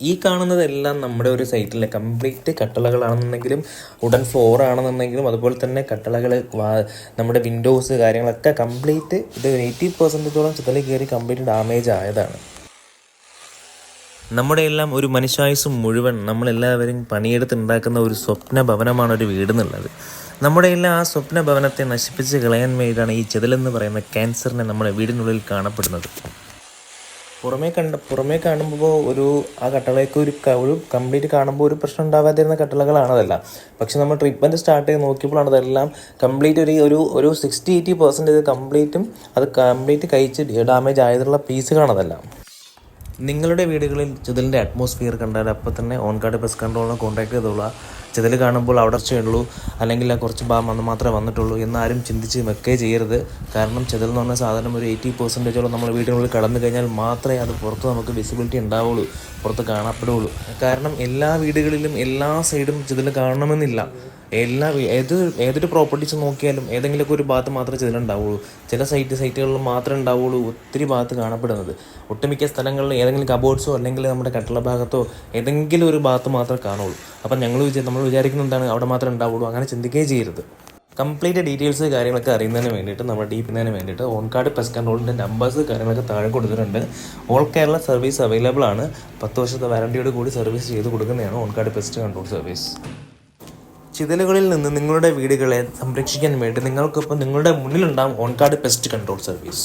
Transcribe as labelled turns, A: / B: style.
A: ഈ കാണുന്നതെല്ലാം നമ്മുടെ ഒരു സൈറ്റിലെ കംപ്ലീറ്റ് കട്ടളകളാണെന്നുണ്ടെങ്കിലും വുഡൻ ഫ്ലോർ ആണെന്നുണ്ടെങ്കിലും അതുപോലെ തന്നെ കട്ടളകൾ നമ്മുടെ വിൻഡോസ് കാര്യങ്ങളൊക്കെ കംപ്ലീറ്റ് ഇത് 80% ചിതൽ കയറി കംപ്ലീറ്റ് ഡാമേജ് ആയതാണ്. നമ്മുടെ എല്ലാം ഒരു മനുഷ്യായുസ്സും മുഴുവൻ നമ്മളെല്ലാവരും പണിയെടുത്തുണ്ടാക്കുന്ന ഒരു സ്വപ്ന ഭവനമാണ് ഒരു വീട് എന്നുള്ളത്. നമ്മുടെ എല്ലാം ആ സ്വപ്ന ഭവനത്തെ നശിപ്പിച്ച് കളയാൻ വേണ്ടിയിട്ടാണ് ഈ ചെതലെന്ന് പറയുന്ന ക്യാൻസറിനെ നമ്മുടെ വീടിനുള്ളിൽ കാണപ്പെടുന്നത്. പുറമേ കാണുമ്പോൾ ആ കട്ടളയ്ക്ക് ഒരു കംപ്ലീറ്റ് കാണുമ്പോൾ ഒരു പ്രശ്നം ഉണ്ടാവാതിരുന്ന കട്ടളകളാണ് അതെല്ലാം. പക്ഷെ നമ്മൾ ട്രീറ്റ്മെൻറ്റ് സ്റ്റാർട്ട് ചെയ്ത് നോക്കിയപ്പോഴാണ് അതെല്ലാം കംപ്ലീറ്റ് ഒരു 60-80% കംപ്ലീറ്റ് കഴിച്ച് ഡാമേജ് ആയതുള്ള പീസുകളാണ് അതെല്ലാം. നിങ്ങളുടെ വീടുകളിൽ ചെതലിൻ്റെ അറ്റ്മോസ്ഫിയർ കണ്ടാൽ അപ്പോൾ തന്നെ ഓൺ കാർഡ് പെസ്റ്റ് കൺട്രോളിനെ കോൺടാക്ട് ചെയ്തോളൂ. ചെതൽ കാണുമ്പോൾ അവിടെ ഉള്ളൂ അല്ലെങ്കിൽ ആ കുറച്ച് ഭാഗം മാത്രമേ വന്നിട്ടുള്ളൂ എന്നാരും ചിന്തിച്ച് വെക്കേ ചെയ്യരുത്. കാരണം ചെതൽ എന്ന് പറഞ്ഞ സാധനം ഒരു 80% നമ്മൾ വീടിനുള്ളിൽ കടന്നു കഴിഞ്ഞാൽ മാത്രമേ അത് പുറത്ത് നമുക്ക് വിസിബിലിറ്റി ഉണ്ടാവുള്ളൂ, പുറത്ത് കാണപ്പെടുകയുള്ളൂ. കാരണം എല്ലാ വീടുകളിലും എല്ലാ സൈഡും ചെതൽ കാണണമെന്നില്ല. ഏതൊരു പ്രോപ്പർട്ടീസ് നോക്കിയാലും ഏതെങ്കിലുമൊക്കെ ഒരു ഭാഗത്ത് മാത്രമേ ചെതലുണ്ടാവുള്ളൂ. ചില സൈറ്റുകളിൽ മാത്രമേ ഉണ്ടാവുള്ളൂ ഒത്തിരി ഭാഗത്ത് കാണപ്പെടുന്നത്. ഒട്ടുമിക്ക സ്ഥലങ്ങളിൽ ഏതെങ്കിലും കബോർഡ്സോ അല്ലെങ്കിൽ നമ്മുടെ കട്ടള ഭാഗത്തോ ഏതെങ്കിലും ഒരു ഭാഗത്ത് മാത്രമേ കാണുള്ളൂ. അപ്പം നമ്മൾ വിചാരിക്കുന്നത് എന്താണ്, അവിടെ മാത്രമേ ഉണ്ടാവുള്ളൂ. അങ്ങനെ ചിന്തിക്കുകയും ചെയ്യരുത്. കംപ്ലീറ്റ് ഡീറ്റെയിൽസ് കാര്യങ്ങളൊക്കെ അറിയുന്നതിന് വേണ്ടിയിട്ട് നമ്മൾ ഡീപ്പിക്കുന്നതിന് വേണ്ടിയിട്ട് ഓൺ കാർഡ് പെസ്റ്റ് കൺട്രോളിൻ്റെ നമ്പേഴ്സ് കാര്യങ്ങളൊക്കെ താഴെ കൊടുത്തിട്ടുണ്ട്. ഓൾ കേരള സർവീസ് അവൈലബിൾ ആണ്. 10 വർഷത്തെ വാറണ്ടിയോട് കൂടി സർവീസ് ചെയ്ത് കൊടുക്കുന്നതാണ് on card pest control service. ചിതലുകളിൽ നിന്ന് നിങ്ങളുടെ വീടുകളെ സംരക്ഷിക്കാൻ വേണ്ടി നിങ്ങൾക്കൊപ്പം നിങ്ങളുടെ മുന്നിലുണ്ടാകും on card pest control service.